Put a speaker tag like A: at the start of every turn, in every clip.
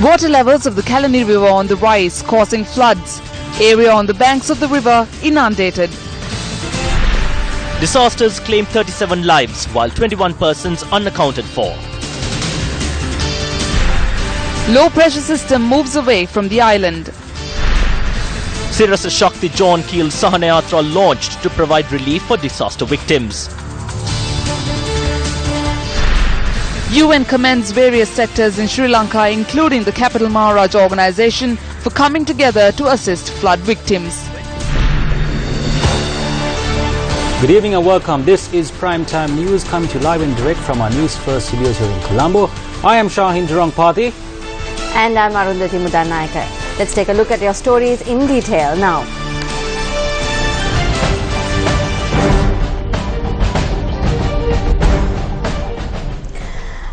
A: Water levels of the Kalani River on the rise, causing floods. Area on the banks of the river inundated.
B: Disasters claim 37 lives, while 21 persons unaccounted for.
A: Low pressure system moves away from the island.
B: Sirasa Shakti John Keel Sahanayatra launched to provide relief for disaster victims.
A: UN commends various sectors in Sri Lanka, including the Capital Maharaj organization, for coming together to assist flood victims.
C: Good evening and welcome. This is Primetime News coming to you live and direct from our Newsfirst studios here in Colombo. I am Shahin Durrangpati.
D: And I'm Arundhati Mudanayaka. Let's take a look at your stories in detail now.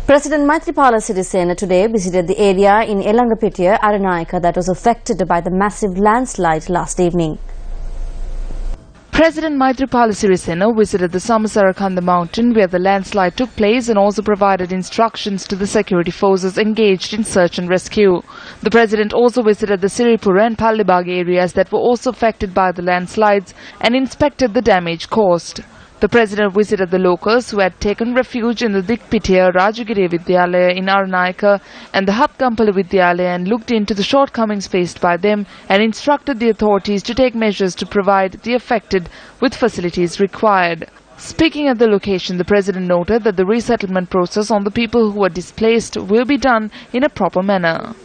D: President Maithripala Sirisena today visited the area in Elangapitiya, Aranayaka that was affected by the massive landslide last evening.
A: President Maithripala Sirisena visited the Samasarakanda mountain where the landslide took place and also provided instructions to the security forces engaged in search and rescue. The president also visited the Siripura and Pallibag areas that were also affected by the landslides and inspected the damage caused. The president visited the locals who had taken refuge in the Dikpitiya Rajagiri Vidyalaya in Aranayaka and the Hatkampala Vidyalaya and looked into the shortcomings faced by them and instructed the authorities to take measures to provide the affected with facilities required. Speaking at the location, the president noted that the resettlement process on the people who were displaced will be done in a proper manner.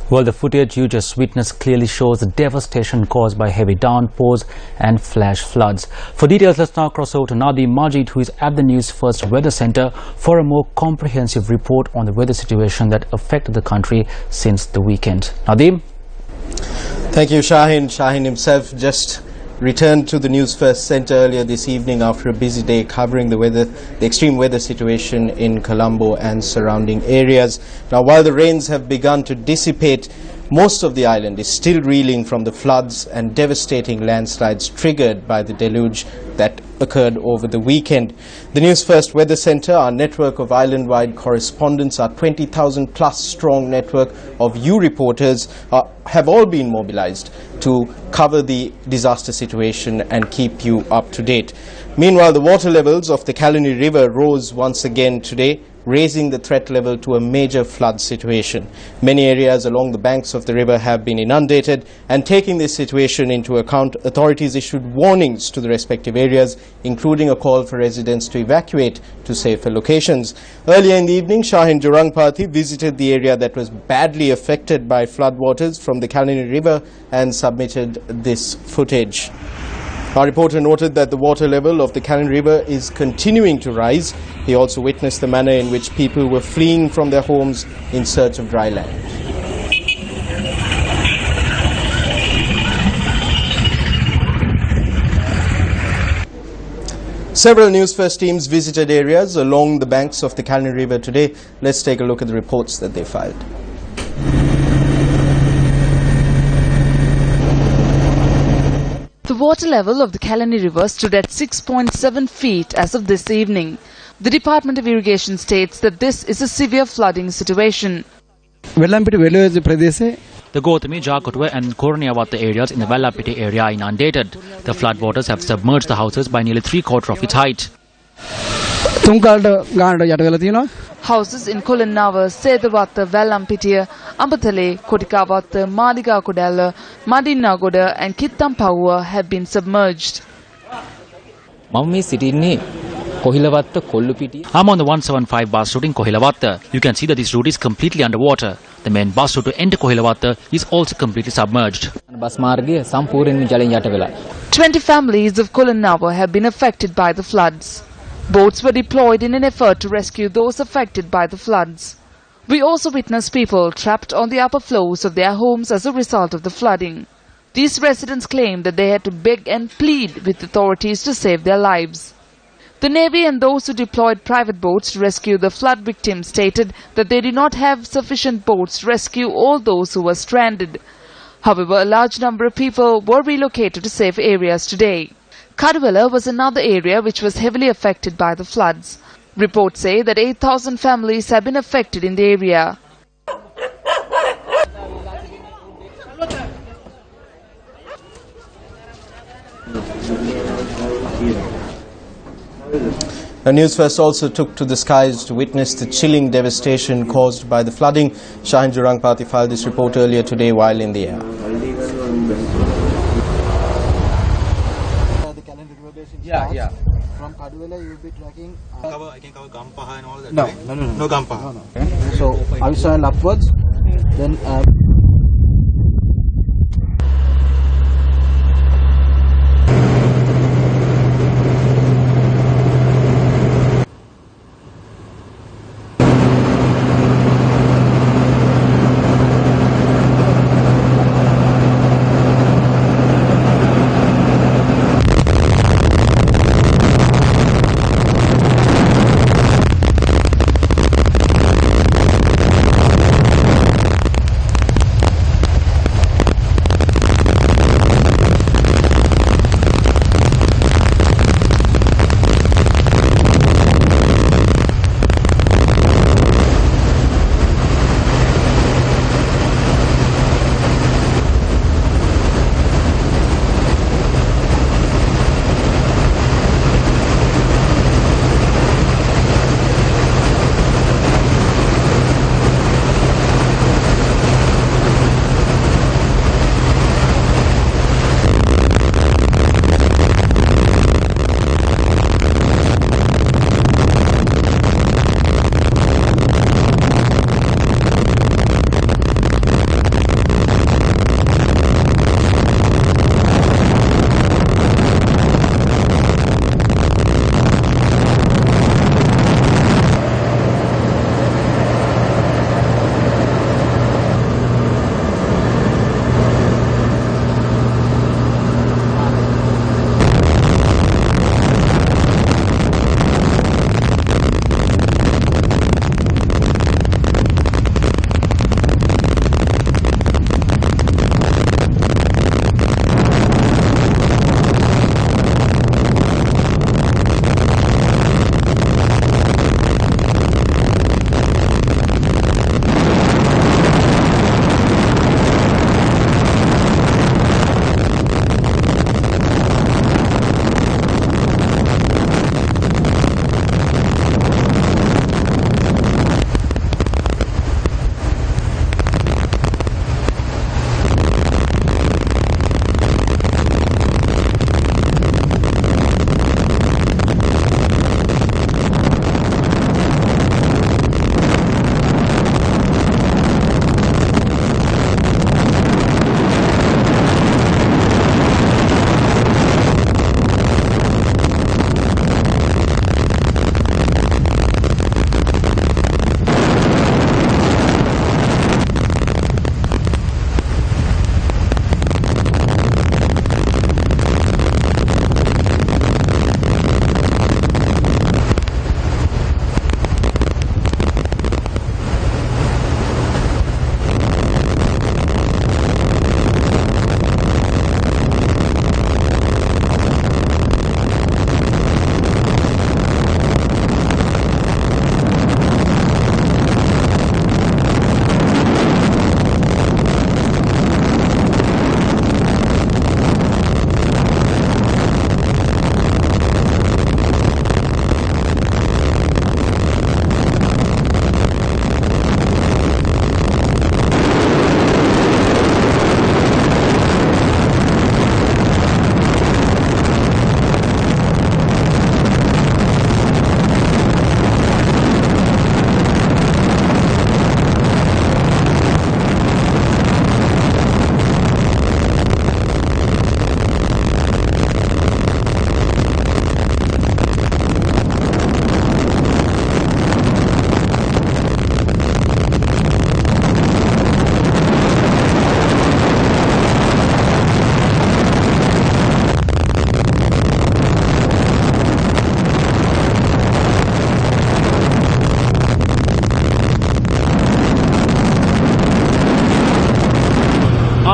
C: Well, the footage you just witnessed clearly shows the devastation caused by heavy downpours and flash floods. For details, let's now cross over to Nadeem Majid, who is at the Newsfirst Weather Centre for a more comprehensive report on the weather situation that affected the country since the weekend. Nadeem?
E: Thank you, Shahin. Shahin himself just returned to the Newsfirst Centre earlier this evening after a busy day covering the extreme weather situation in Colombo and surrounding areas. Now, while the rains have begun to dissipate, most of the island is still reeling from the floods and devastating landslides triggered by the deluge that occurred over the weekend. The Newsfirst Weather Centre, our network of island-wide correspondents, our 20,000 plus strong network of you reporters have all been mobilized to cover the disaster situation and keep you up to date. Meanwhile, the water levels of the Kalani River rose once again today, raising the threat level to a major flood situation. Many areas along the banks of the river have been inundated, and taking this situation into account, authorities issued warnings to the respective areas, including a call for residents to evacuate to safer locations. Earlier in the evening, Shahin Durrangpati visited the area that was badly affected by floodwaters from the Kalani River and submitted this footage. Our reporter noted that the water level of the Kalani River is continuing to rise. He also witnessed the manner in which people were fleeing from their homes in search of dry land. Several Newsfirst teams visited areas along the banks of the Kalani River today. Let's take a look at the reports that they filed.
A: The water level of the Kalani River stood at 6.7 feet as of this evening. The Department of Irrigation states that this is a severe flooding situation.
B: The Gotami, Jakotwa and Korniawatta areas in the Vellapiti area are inundated. The floodwaters have submerged the houses by nearly 3/4 of its height.
A: Houses in Kulannava, Sedawatta, Vellampitiya, Ambatale, Kotikawatta, Madiga Kodala, Madinagoda and Kittampaua have been submerged.
B: I'm on the 175 bus route in Kohilavatta. You can see that this route is completely underwater. The main bus route to enter Kohilavatta is also completely submerged.
A: 20 families of Kulanawa have been affected by the floods. Boats were deployed in an effort to rescue those affected by the floods. We also witnessed people trapped on the upper floors of their homes as a result of the flooding. These residents claimed that they had to beg and plead with authorities to save their lives. The Navy and those who deployed private boats to rescue the flood victims stated that they did not have sufficient boats to rescue all those who were stranded. However, a large number of people were relocated to safe areas today. Kadwala was another area which was heavily affected by the floods. Reports say that 8,000 families have been affected in the area.
E: The Newsfirst also took to the skies to witness the chilling devastation caused by the flooding. Shahin Jurangpati filed this report earlier today while in the air.
F: Yeah. From Kadwala you will be tracking.
G: I can cover Gampaha and all that.
F: No,
G: right?
F: no.
G: No Gampaha.
F: No. Okay. So I will sail upwards. Then.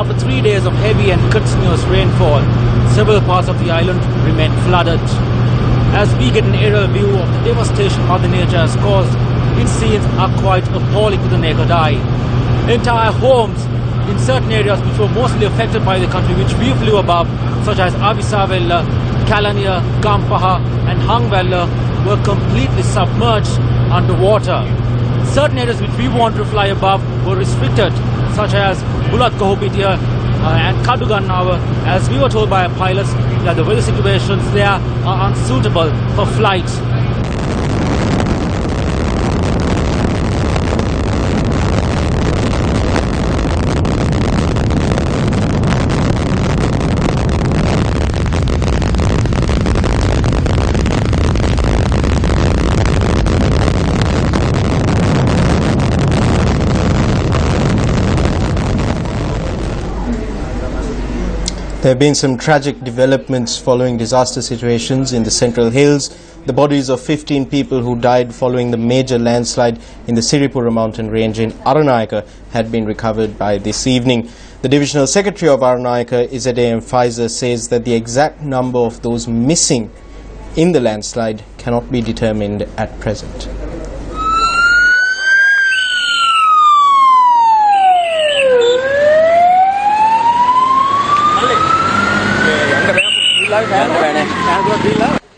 B: After 3 days of heavy and continuous rainfall, several parts of the island remain flooded. As we get an aerial view of the devastation Mother Nature has caused, its scenes are quite appalling to the naked eye. Entire homes in certain areas which were mostly affected by the country which we flew above, such as Avisavella, Kalania, Gampaha and Hangvella, were completely submerged underwater. Certain areas which we wanted to fly above were restricted, such as Bulat Kohopitia and Kadugannawa, as we were told by our pilots that the weather situations there are unsuitable for flight.
E: There have been some tragic developments following disaster situations in the Central Hills. The bodies of 15 people who died following the major landslide in the Siripura mountain range in Aranayaka had been recovered by this evening. The Divisional Secretary of Aranayaka, Izadam Pfizer, says that the exact number of those missing in the landslide cannot be determined at present.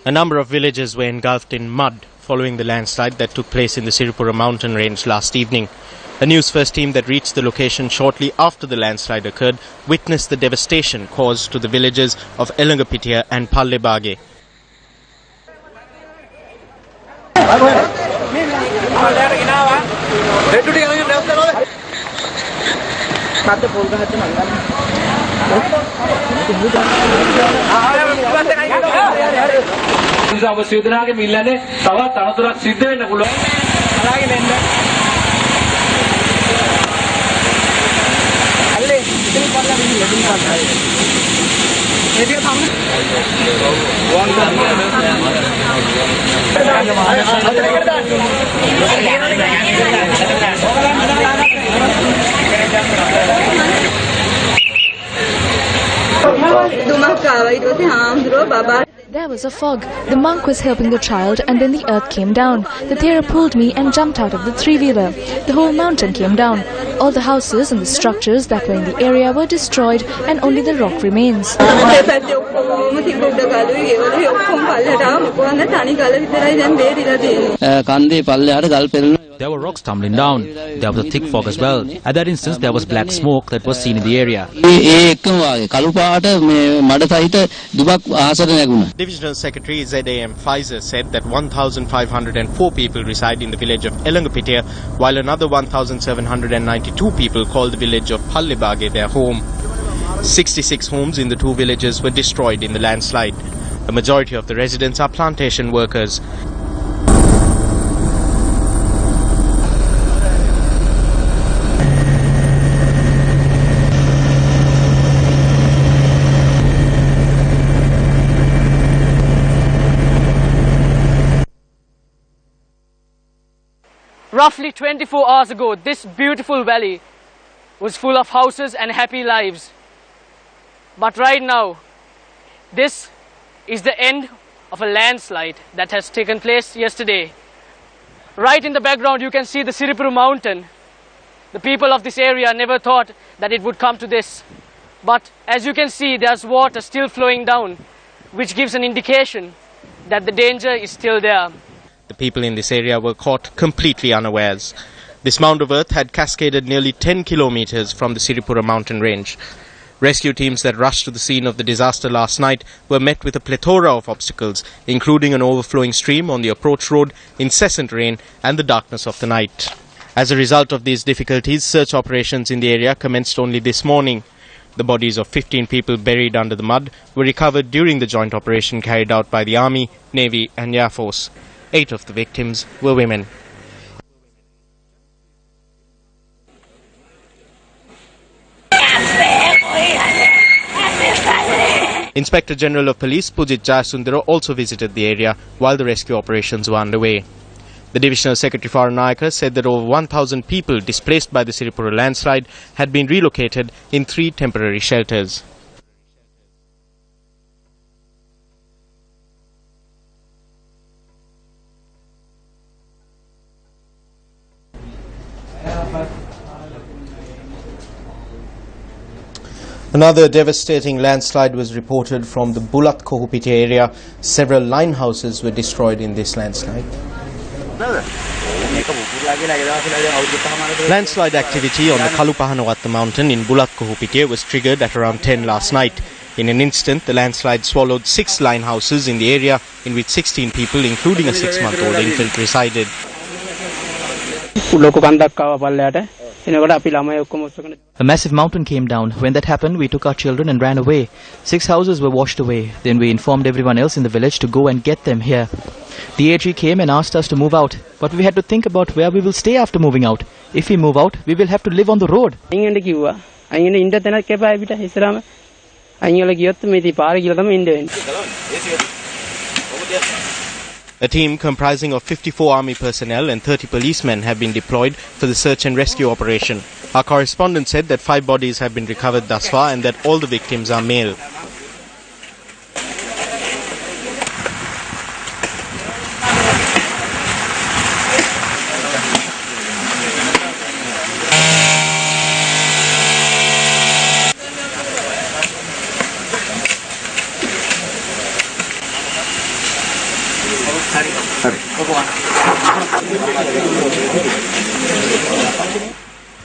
E: A number of villages were engulfed in mud following the landslide that took place in the Siripura mountain range last evening. A Newsfirst team that reached the location shortly after the landslide occurred witnessed the devastation caused to the villages of Elangapitia and Pallebage.
H: There was a fog. The monk was helping the child and then the earth came down. The Thera pulled me and jumped out of the three-wheeler. The whole mountain came down. All the houses and the structures that were in the area were destroyed and only the rock remains.
B: There were rocks tumbling down. There was a thick fog as well. At that instance, there was black smoke that was seen in the area.
E: Divisional Secretary Izadam Pfizer said that 1,504 people reside in the village of Elangapitia, while another 1,792 people call the village of Pallebage their home. 66 homes in the two villages were destroyed in the landslide. The majority of the residents are plantation workers.
I: Roughly 24 hours ago, this beautiful valley was full of houses and happy lives. But right now, this is the end of a landslide that has taken place yesterday. Right in the background, you can see the Siripura mountain. The people of this area never thought that it would come to this. But as you can see, there's water still flowing down, which gives an indication that the danger is still there.
E: The people in this area were caught completely unawares. This mound of earth had cascaded nearly 10 kilometers from the Siripura mountain range. Rescue teams that rushed to the scene of the disaster last night were met with a plethora of obstacles, including an overflowing stream on the approach road, incessant rain and the darkness of the night. As a result of these difficulties, search operations in the area commenced only this morning. The bodies of 15 people buried under the mud were recovered during the joint operation carried out by the Army, Navy and Air Force. 8 of the victims were women. Inspector General of Police Pujit Jayasundara also visited the area while the rescue operations were underway. The Divisional Secretary for Lanka said that over 1,000 people displaced by the Siripura landslide had been relocated in 3 temporary shelters. Another devastating landslide was reported from the Bulat Kohupiti area. Several line houses were destroyed in this landslide. Landslide activity on the Kalupahanawatta mountain in Bulat Kohupiti was triggered at around 10 last night. In an instant, the landslide swallowed 6 line houses in the area in which 16 people, including a 6-month-old infant, resided.
J: A massive mountain came down. When that happened, we took our children and ran away. 6 houses were washed away. Then we informed everyone else in the village to go and get them here. The AG came and asked us to move out, but we had to think about where we will stay after moving out. If we move out, we will have to live on the road.
E: A team comprising of 54 army personnel and 30 policemen have been deployed for the search and rescue operation. Our correspondent said that 5 bodies have been recovered thus far and that all the victims are male.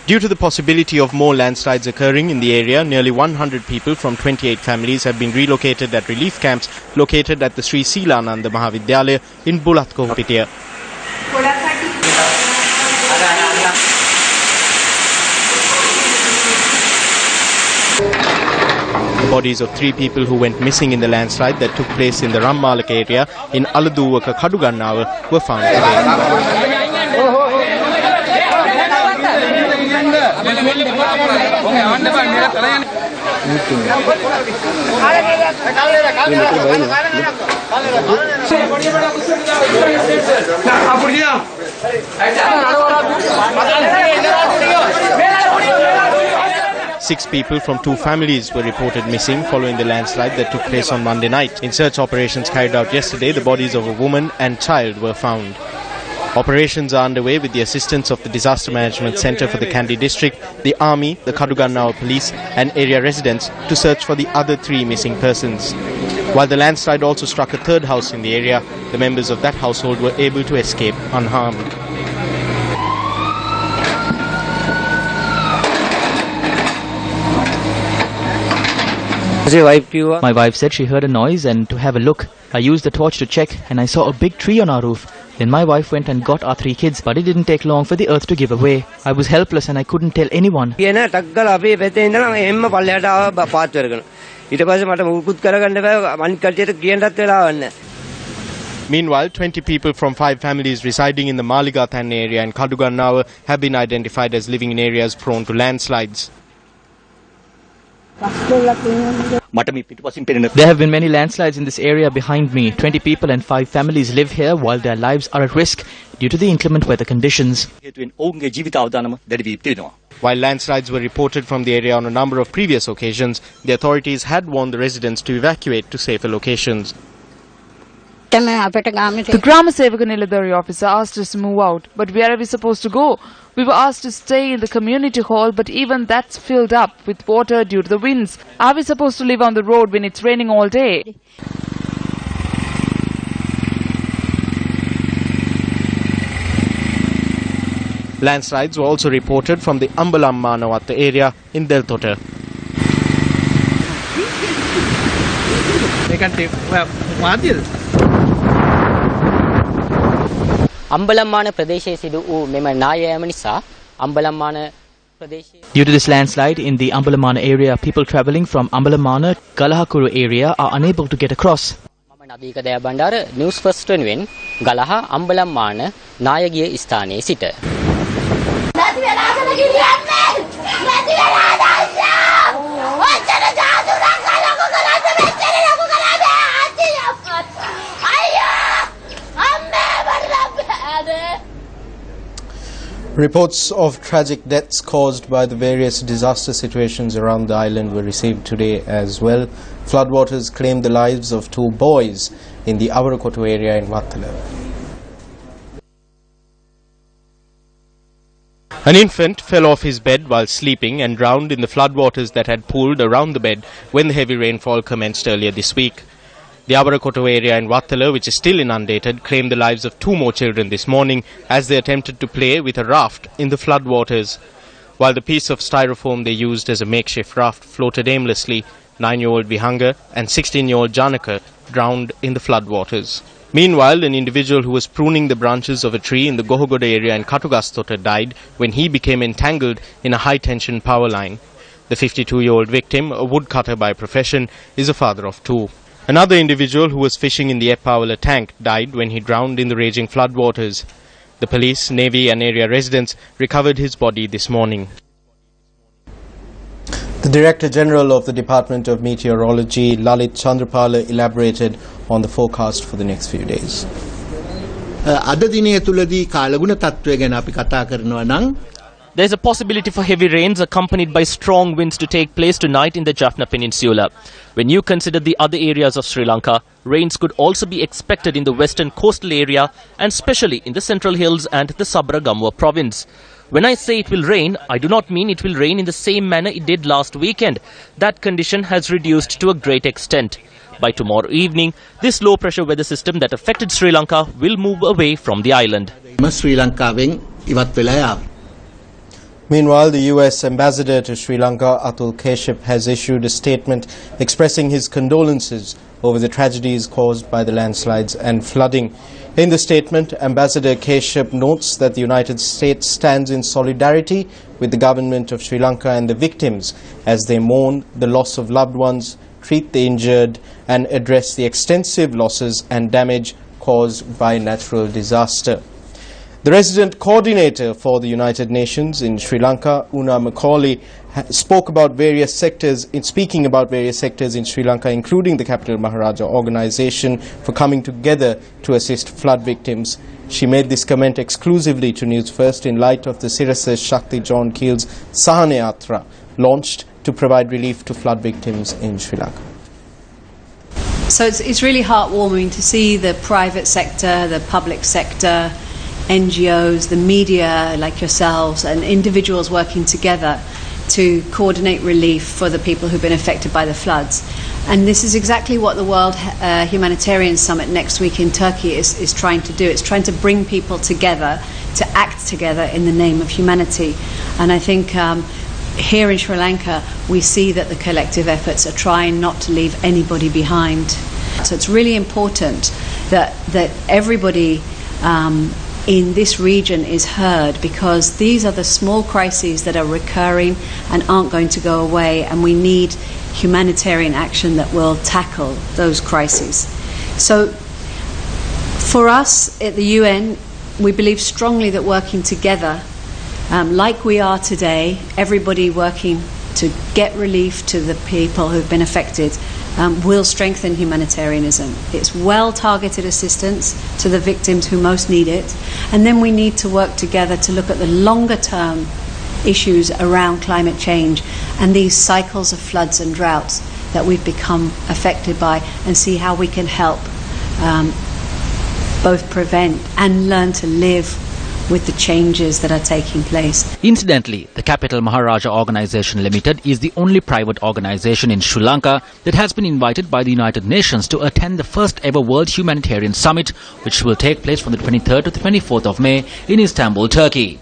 E: Due to the possibility of more landslides occurring in the area, nearly 100 people from 28 families have been relocated at relief camps located at the Sri Seelananda Mahavidyalaya in Bulat Kohupitiya. The bodies of 3 people who went missing in the landslide that took place in the Rammalaka area in Aladuwaka Kadugannawa were found today. 6 people from 2 families were reported missing following the landslide that took place on Monday night. In search operations carried out yesterday, the bodies of a woman and child were found. Operations are underway with the assistance of the Disaster Management Centre for the Kandy district, the Army, the Kadugannawa police and area residents to search for the other 3 missing persons. While the landslide also struck a 3rd house in the area, the members of that household were able to escape unharmed.
J: My wife said she heard a noise and to have a look. I used the torch to check and I saw a big tree on our roof. Then my wife went and got our 3 kids, but it didn't take long for the earth to give away. I was helpless and I couldn't tell anyone.
E: Meanwhile, 20 people from 5 families residing in the Maligathan area and Kadugannawa have been identified as living in areas prone to landslides.
J: There have been many landslides in this area behind me. 20 people and 5 families live here while their lives are at risk due to the inclement weather conditions.
E: While landslides were reported from the area on a number of previous occasions, the authorities had warned the residents to evacuate to safer locations.
A: The Grama Sevaka Niladhari officer asked us to move out, but where are we supposed to go? We were asked to stay in the community hall, but even that's filled up with water due to the winds. Are we supposed to live on the road when it's raining all day?
E: Landslides were also reported from the Ambalammanawatha area in Deltota.
J: Due to this landslide in the Ambalamana area, people travelling from Ambalamana Galahakuru area are unable to get across.
K: Newsfirst වෙනුවෙන් ගලහ අම්බලම්මාන නායකගේ ස්ථානයේ සිට
L: Ayo! Amme!
E: Reports of tragic deaths caused by the various disaster situations around the island were received today as well. Floodwaters claimed the lives of 2 boys in the Avarakoto area in Wattala.
L: An infant fell off his bed while sleeping and drowned in the floodwaters that had pooled around the bed when the heavy rainfall commenced earlier this week. The Avarakoto area in Wattala, which is still inundated, claimed the lives of 2 more children this morning as they attempted to play with a raft in the floodwaters. While the piece of styrofoam they used as a makeshift raft floated aimlessly, 9-year-old Vihanga and 16-year-old Janaka drowned in the floodwaters. Meanwhile, an individual who was pruning the branches of a tree in the Gohogoda area in Katugastota died when he became entangled in a high-tension power line. The 52-year-old victim, a woodcutter by profession, is a father of 2. Another individual who was fishing in the Epawala tank died when he drowned in the raging floodwaters. The police, navy and area residents recovered his body this morning.
E: The Director General of the Department of Meteorology, Lalit Chandrapala, elaborated on the forecast for the next few days.
M: There is a possibility for heavy rains accompanied by strong winds to take place tonight in the Jaffna Peninsula. When you consider the other areas of Sri Lanka, rains could also be expected in the western coastal area and especially in the Central Hills and the Sabra Gamwa province. When I say it will rain, I do not mean it will rain in the same manner it did last weekend. That condition has reduced to a great extent. By tomorrow evening, this low-pressure weather system that affected Sri Lanka will move away from the island.
E: Meanwhile, the US Ambassador to Sri Lanka, Atul Keshav, has issued a statement expressing his condolences over the tragedies caused by the landslides and flooding. In the statement, Ambassador Keshav notes that the United States stands in solidarity with the government of Sri Lanka and the victims as they mourn the loss of loved ones, treat the injured, and address the extensive losses and damage caused by natural disaster. The resident coordinator for the United Nations in Sri Lanka, Una Macaulay, speaking about various sectors in Sri Lanka, including the Capital Maharaja organization, for coming together to assist flood victims. She made this comment exclusively to Newsfirst in light of the Sirasa Shakti John Keel's Sahana Yatra, launched to provide relief to flood victims in Sri Lanka.
N: So it's really heartwarming to see the private sector, the public sector, NGOs, the media like yourselves and individuals working together to coordinate relief for the people who've been affected by the floods. And this is exactly what the World Humanitarian Summit next week in Turkey is trying to do. It's trying to bring people together to act together in the name of humanity. And I think here in Sri Lanka we see that the collective efforts are trying not to leave anybody behind. So it's really important that everybody in this region is heard, because these are the small crises that are recurring and aren't going to go away, and we need humanitarian action that will tackle those crises. So for us at the UN, we believe strongly that working together, like we are today, everybody working to get relief to the people who've been affected, will strengthen humanitarianism. It's well-targeted assistance to the victims who most need it. And then we need to work together to look at the longer-term issues around climate change and these cycles of floods and droughts that we've become affected by, and see how we can help both prevent and learn to live with the changes that are taking place.
C: Incidentally, the Capital Maharaja Organization Limited is the only private organization in Sri Lanka that has been invited by the United Nations to attend the first ever World Humanitarian Summit, which will take place from the 23rd to the 24th of May in Istanbul, Turkey.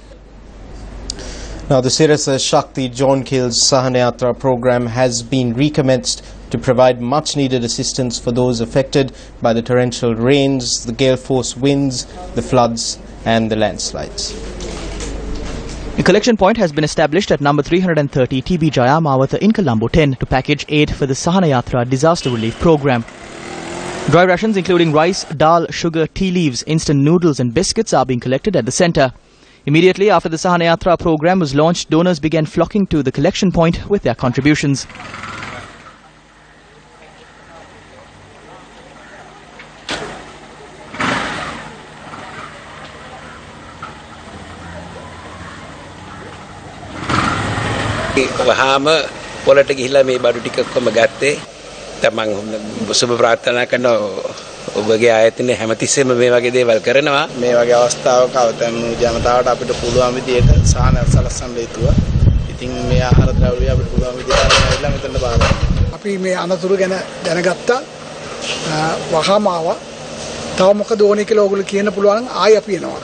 E: Now, the Sirasa Shakti John Keel's Sahana Yatra program has been recommenced to provide much needed assistance for those affected by the torrential rains, the gale force winds, the floods and the landslides.
J: A collection point has been established at number 330 TB Jayamawatha in Colombo 10 to package aid for the Sahana Yatra disaster relief program. Dry rations including rice, dal, sugar, tea leaves, instant noodles and biscuits are being collected at the centre. Immediately after the Sahana Yatra program was launched, donors began flocking to the collection point with their contributions.
O: වහාම පොළට ගිහිලා මේ බඩු ටික කොම ගත්තේ. තමන් සුබ ප්‍රාර්ථනා කරන ඔබගේ ආයතනයේ හැමතිස්සෙම මේ වගේ දේවල් කරනවා.
F: මේ වගේ අවස්ථාවක අවතන් ජනතාවට අපිට පුළුවන් විදියට සාහනයක් සලස්සන්න යුතුව. ඉතින් මේ ආහාර ද්‍රව්‍ය අපිට පුළුවන් විදියට අරගෙන මෙතනට බාරගන්න.
P: අපි මේ අනතුරු ගැන දැනගත්තා. වහාම ආවා. තව මොකද ඕනේ කියලා ඕගොල්ලෝ කියන්න පුළුවන් නම් ආයි අපි එනවා.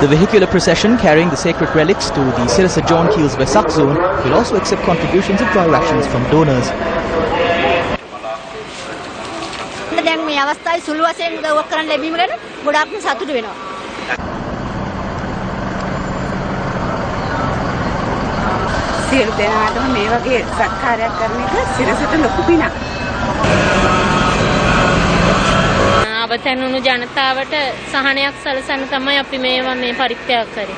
J: The vehicular procession carrying the sacred relics to the Sirasa John Keel's Vesak zone will also accept contributions of dry rations from donors.
Q: දැන් මේ අවස්ථාවේ සුළු වශයෙන් උදව්වක් කරන්න ලැබීම ගැන ගොඩාක්ම සතුටු වෙනවා.
R: සියලු දෙනාටම මේ වගේ සත්කාරයක් කරන එක සිරසට ලොකු පිනක්.
S: අවතැනුණු ජනතාවට සහනයක් සලසන්න තමයි අපි මේ පරිත්‍යාග කරේ.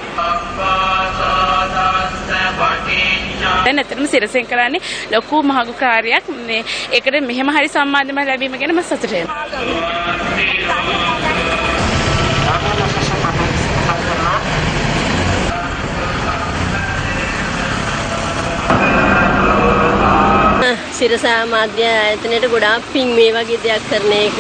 R: දැන් ඇත්තටම සිරසෙන් කරන්නේ ලොකු මහඟු කාර්යයක්. මේ ඒකට මෙහෙම හරි සම්මානයක් ලැබීම ගැන මම සතුටු වෙනවා.
S: සිරසා මාධ්‍ය ආයතනයට ගොඩාක් පිං මේ වගේ දෙයක් කරන එක.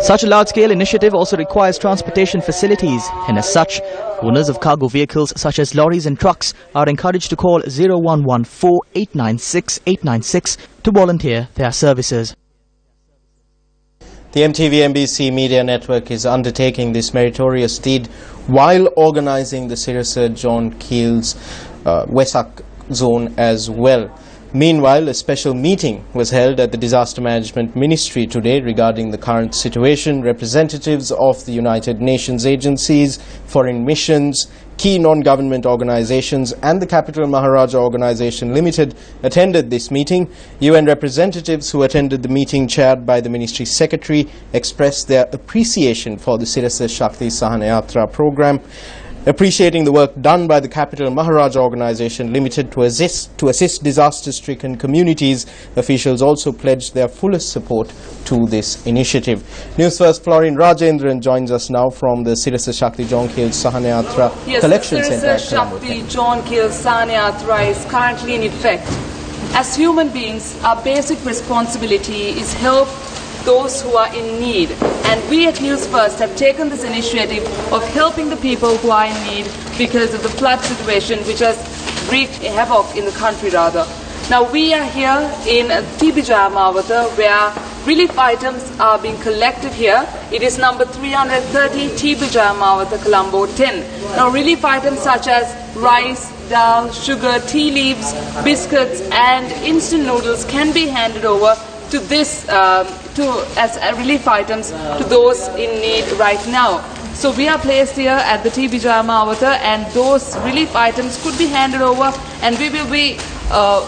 J: Such a large-scale initiative also requires transportation facilities, and as such, owners of cargo vehicles such as lorries and trucks are encouraged to call 0114-896-896 to volunteer their services.
E: The MTV-MBC media network is undertaking this meritorious deed while organizing the Sirasa John Keel's Vesak zone as well. Meanwhile, a special meeting was held at the Disaster Management Ministry today regarding the current situation. Representatives of the United Nations agencies, foreign missions, key non-government organizations and the Capital Maharaja Organization Limited attended this meeting. UN representatives who attended the meeting, chaired by the Ministry Secretary, expressed their appreciation for the Sirasa Shakti Sahanayatra program. Appreciating the work done by the Capital Maharaja Organization Limited to assist disaster-stricken communities, officials also pledged their fullest support to this initiative. Newsfirst Florin Rajendran joins us now from the Sirasa Shakti John Keel Sahanayatra Collection Center.
T: Sirasa Shakti John Keel Sahanayatra is currently in effect. As human beings, our basic responsibility is help those who are in need, and we at Newsfirst have taken this initiative of helping the people who are in need because of the flood situation which has wreaked havoc in the country rather. Now we are here in TB Jayamawata where relief items are being collected here. It is number 330 TB Jayamawata, Colombo 10. Now relief items such as rice, dal, sugar, tea leaves, biscuits and instant noodles can be handed over to this as relief items to those in need right now. So we are placed here at the TB Jayamawata and those relief items could be handed over, and we will be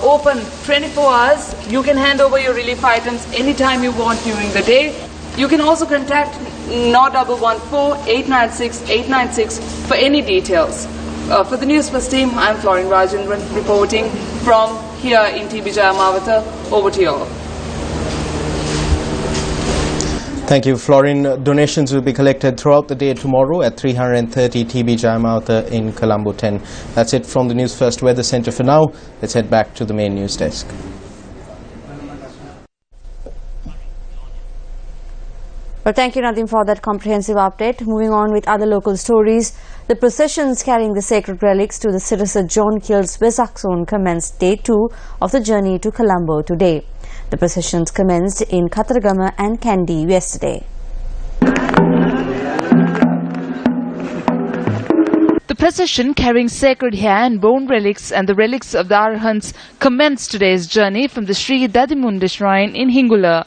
T: open 24 hours. You can hand over your relief items anytime you want during the day. You can also contact 0114-896-896 for any details. For the Newsfirst team, I'm Florin Rajendran reporting from here in TB Jayamawata. Over to you all.
E: Thank you, Florin. Donations will be collected throughout the day tomorrow at 330 TB Jayamawata in Colombo 10. That's it from the Newsfirst Weather Centre for now. Let's head back to the main news desk.
D: Well, thank you, Nadim, for that comprehensive update. Moving on with other local stories. The processions carrying the sacred relics to the Sirasa John Keel's Vesak zone commenced day 2 of the journey to Colombo today. The processions commenced in Kataragama and Kandy yesterday.
A: The procession carrying sacred hair and bone relics and the relics of the Arhants commenced today's journey from the Sri Dadimunda Shrine in Hingula.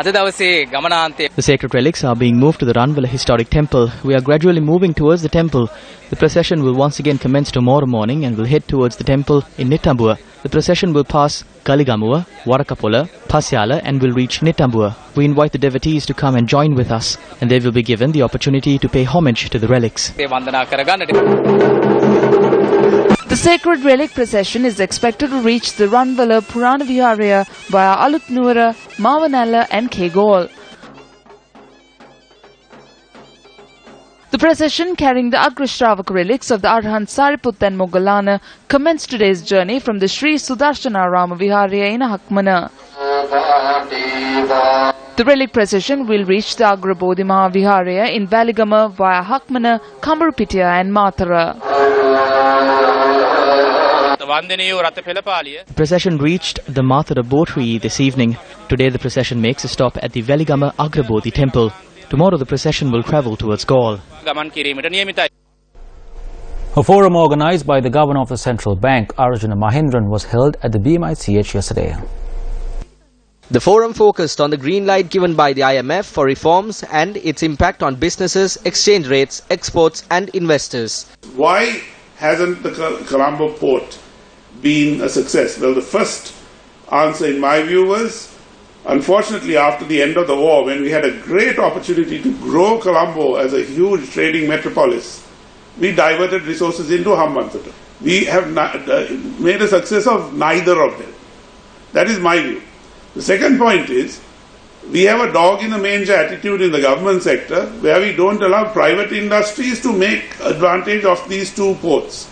J: The sacred relics are being moved to the Ranvala Historic Temple. We are gradually moving towards the temple. The procession will once again commence tomorrow morning and will head towards the temple in Nitambua. The procession will pass Kaligamua, Warakapola, Pasyala and will reach Nitambua. We invite the devotees to come and join with us, and they will be given the opportunity to pay homage to the relics.
A: The sacred relic procession is expected to reach the Ranvala Purana Viharaya via Alutnuara, Mavanala and Kegol. The procession carrying the Agrashravaka relics of the Arhant Sariputta and Moggallana commenced today's journey from the Sri Sudarshana Rama Viharaya in Hakmana. The relic procession will reach the Agrabodhi Mahaviharaya in Valigama via Hakmana, Kamarupitiya and Matara.
J: The procession reached the Mathura Botri this evening. Today the procession makes a stop at the Veligama Agrabodhi temple. Tomorrow the procession will travel towards Gaul.
C: A forum organized by the Governor of the Central Bank, Arjuna Mahendran, was held at the BMICH yesterday.
U: The forum focused on the green light given by the IMF for reforms and its impact on businesses, exchange rates, exports and investors.
V: Why hasn't the Colombo port been a success? Well, the first answer in my view was, unfortunately, after the end of the war, when we had a great opportunity to grow Colombo as a huge trading metropolis, we diverted resources into Hambantota. We have made a success of neither of them. That is my view. The second point is, we have a dog in the manger attitude in the government sector where we don't allow private industries to make advantage of these two ports.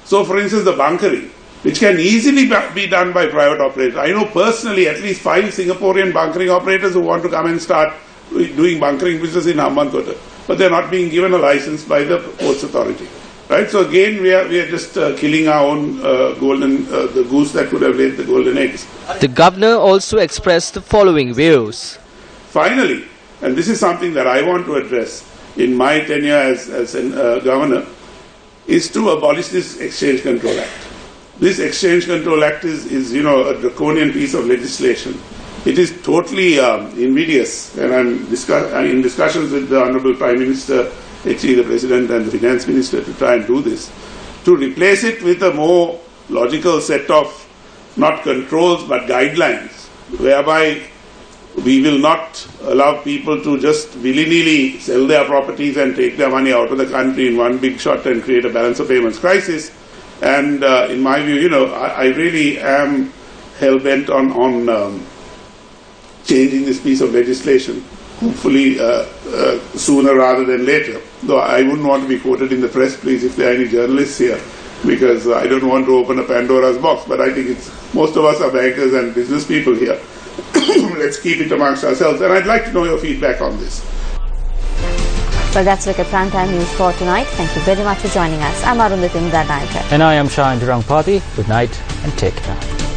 V: So, for instance, the bunkering, which can easily be done by private operators. I know personally at least 5 Singaporean bunkering operators who want to come and start doing bunkering business in Hambantota, but they're not being given a license by the Ports Authority. Right? So again, we are just killing our own the goose that could have laid the golden eggs.
U: The governor also expressed the following views.
V: Finally, and this is something that I want to address in my tenure as governor, is to abolish this Exchange Control Act. This Exchange Control Act is a draconian piece of legislation. It is totally invidious, and I'm in discussions with the Honourable Prime Minister, actually the President and the Finance Minister, to try and do this, to replace it with a more logical set of not controls but guidelines, whereby we will not allow people to just willy-nilly sell their properties and take their money out of the country in one big shot and create a balance of payments crisis. And in my view, I really am hell-bent on changing this piece of legislation, hopefully sooner rather than later. Though I wouldn't want to be quoted in the press, please, if there are any journalists here, because I don't want to open a Pandora's box, but I think most of us are bankers and business people here. Let's keep it amongst ourselves, and I'd like to know your feedback on this.
D: Well, that's a look at Primetime News for tonight. Thank you very much for joining us. I'm Arundhati Mudanaika.
C: And I am Shahin Durangpati. Good night and take care.